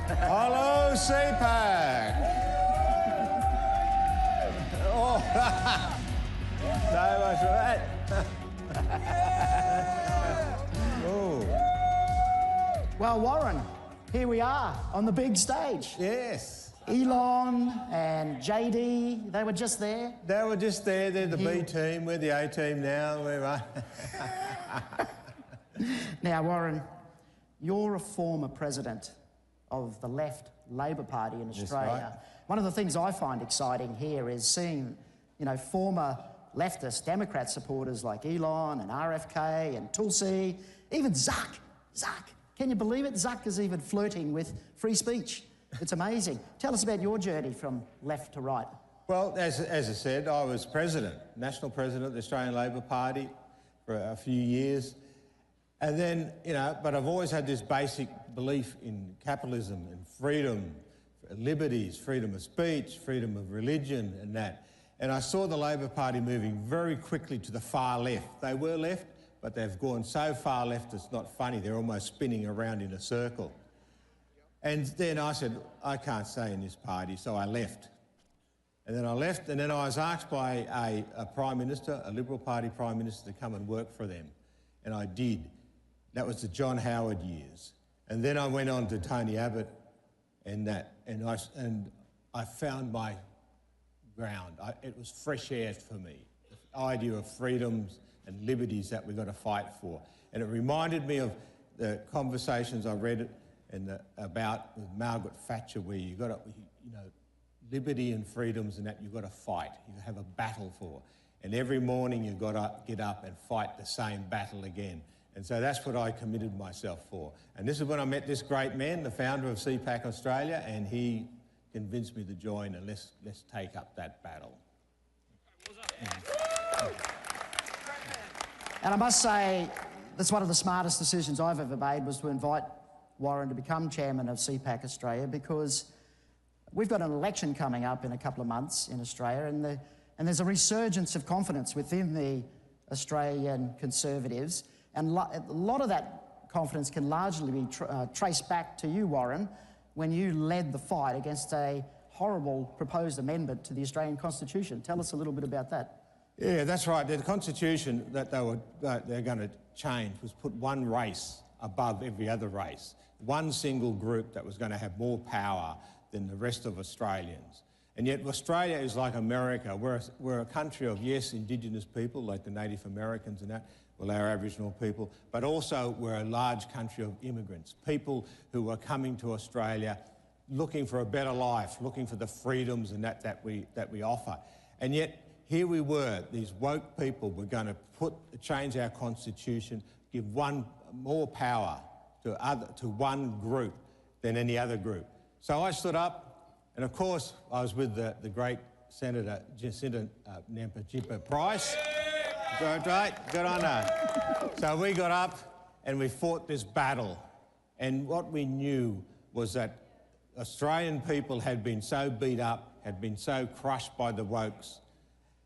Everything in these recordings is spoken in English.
Hello, CPAC. Oh, so much for that. Oh. Well, Warren, here we are on the big stage. Yes. Elon and JD, they were just there. They were just there. They're the B team. We're the A team now. We're Now, Warren, you're a former president of the left Labor Party in Australia. Right. One of the things I find exciting here is seeing, you know, former leftist Democrat supporters like Elon and RFK and Tulsi, even Zuck. Can you believe it? Zuck is even flirting with free speech. It's amazing. Tell us about your journey from left to right. Well, as I said, I was president, national president of the Australian Labor Party for a few years. And then, you know, but I've always had this basic belief in capitalism and freedom, liberties, freedom of speech, freedom of religion and that. And I saw the Labor Party moving very quickly to the far left. They were left, but they've gone so far left it's not funny. They're almost spinning around in a circle. And then I said, I can't stay in this party, so I left. And then I left, and then I was asked by a Prime Minister, a Liberal Party Prime Minister, to come and work for them. And I did. That was the John Howard years. And then I went on to Tony Abbott and that, and I found my ground. It was fresh air for me, the idea of freedoms and liberties that we've got to fight for. And it reminded me of the conversations I read about with Margaret Thatcher, where you got to, you know, liberty and freedoms and that you've got to fight, you have a battle for. And every morning you've got to get up and fight the same battle again. And so that's what I committed myself for. And this is when I met this great man, the founder of CPAC Australia, and he convinced me to join, and let's take up that battle. And I must say, that's one of the smartest decisions I've ever made, was to invite Warren to become chairman of CPAC Australia, because we've got an election coming up in a couple of months in Australia, and there's a resurgence of confidence within the Australian Conservatives, and a lot of that confidence can largely be traced back to you, Warren, when you led the fight against a horrible proposed amendment to the Australian Constitution. Tell us a little bit about that. Yeah, that's right. The Constitution that they're going to change was put one race above every other race, one single group that was going to have more power than the rest of Australians. And yet Australia is like America. We're a country of, yes, Indigenous people, like the Native Americans and that, well, our Aboriginal people, but also we're a large country of immigrants, people who are coming to Australia looking for a better life, looking for the freedoms and that we offer. And yet here we were, these woke people were going to change our constitution, give more power to one group than any other group. So I stood up, and of course I was with the great Senator Jacinta Nampijinpa Price. Right, good on her. So we got up and we fought this battle. And what we knew was that Australian people had been so beat up, had been so crushed by the wokes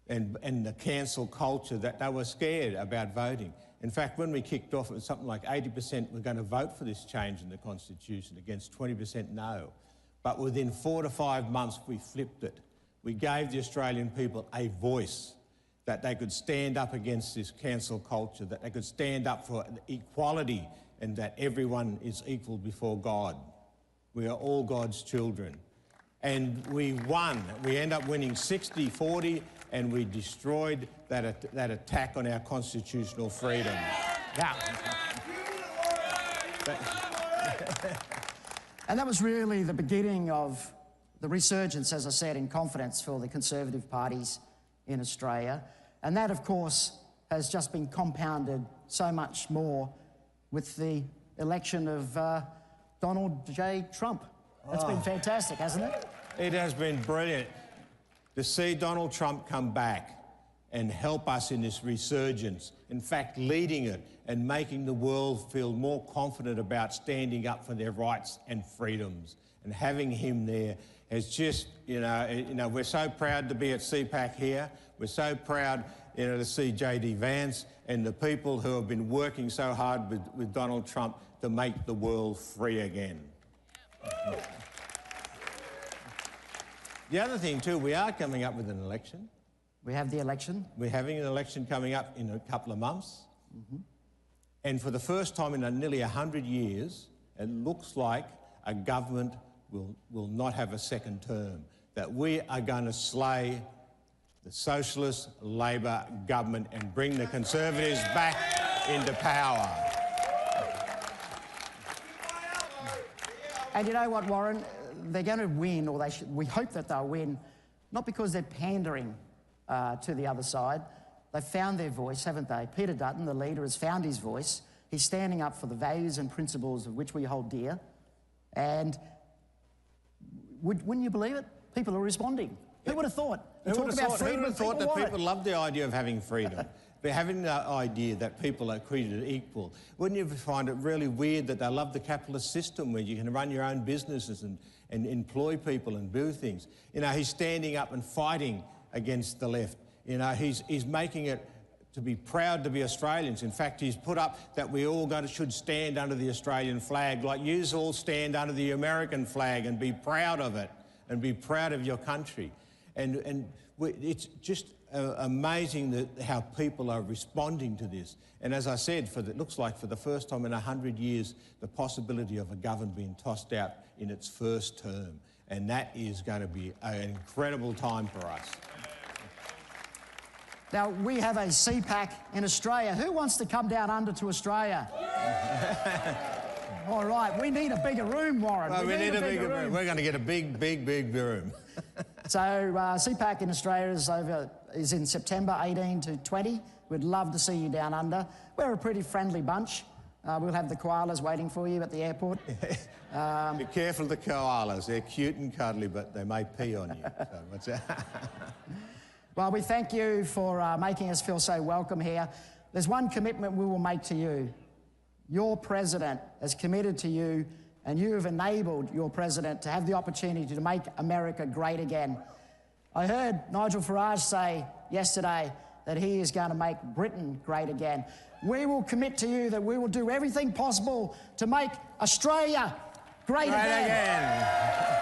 and the cancel culture that they were scared about voting. In fact, when we kicked off, it was something like 80% were going to vote for this change in the Constitution against 20% no. But within 4 to 5 months, we flipped it. We gave the Australian people a voice, that they could stand up against this cancel culture, that they could stand up for equality and that everyone is equal before God. We are all God's children. And we won. We ended up winning 60-40, and we destroyed that attack on our constitutional freedom. Yeah. And that was really the beginning of the resurgence, as I said, in confidence for the Conservative parties in Australia. And that, of course, has just been compounded so much more with the election of Donald J. Trump. That's been fantastic, hasn't it? It has been brilliant to see Donald Trump come back and help us in this resurgence, in fact, leading it and making the world feel more confident about standing up for their rights and freedoms. And having him there has just, you know, we're so proud to be at CPAC here. We're so proud, you know, to see JD Vance and the people who have been working so hard with Donald Trump to make the world free again. The other thing too, we are coming up with an election. We have the election. We're having an election coming up in a couple of months. And for the first time in nearly 100 years, it looks like a government will not have a second term, that we are going to slay the Socialist Labor government and bring the Conservatives back into power. And you know what, Warren? They're going to win, or we hope that they'll win, not because they're pandering to the other side. They've found their voice, haven't they? Peter Dutton, the leader, has found his voice. He's standing up for the values and principles of which we hold dear. And wouldn't you believe it? People are responding. Who would have thought? Who would have thought that people love the idea of having freedom? But having the idea that people are treated equal. Wouldn't you find it really weird that they love the capitalist system where you can run your own businesses and employ people and do things? You know, he's standing up and fighting against the left. You know, he's making it to be proud to be Australians. In fact, he's put up that we all should stand under the Australian flag, like you all stand under the American flag and be proud of it and be proud of your country. It's just amazing how people are responding to this. And as I said, it looks like for the first time in 100 years, the possibility of a government being tossed out in its first term. And that is going to be an incredible time for us. Now, we have a CPAC in Australia. Who wants to come down under to Australia? All right, we need a bigger room, Warren. Well, we need a bigger room. We're going to get a big room. So CPAC in Australia is in September 18 to 20. We'd love to see you down under. We're a pretty friendly bunch. We'll have the koalas waiting for you at the airport. Be careful of the koalas. They're cute and cuddly, but they may pee on you. So what's that? Well, we thank you for making us feel so welcome here. There's one commitment we will make to you. Your president has committed to you, and you have enabled your president to have the opportunity to make America great again. I heard Nigel Farage say yesterday that he is going to make Britain great again. We will commit to you that we will do everything possible to make Australia great again.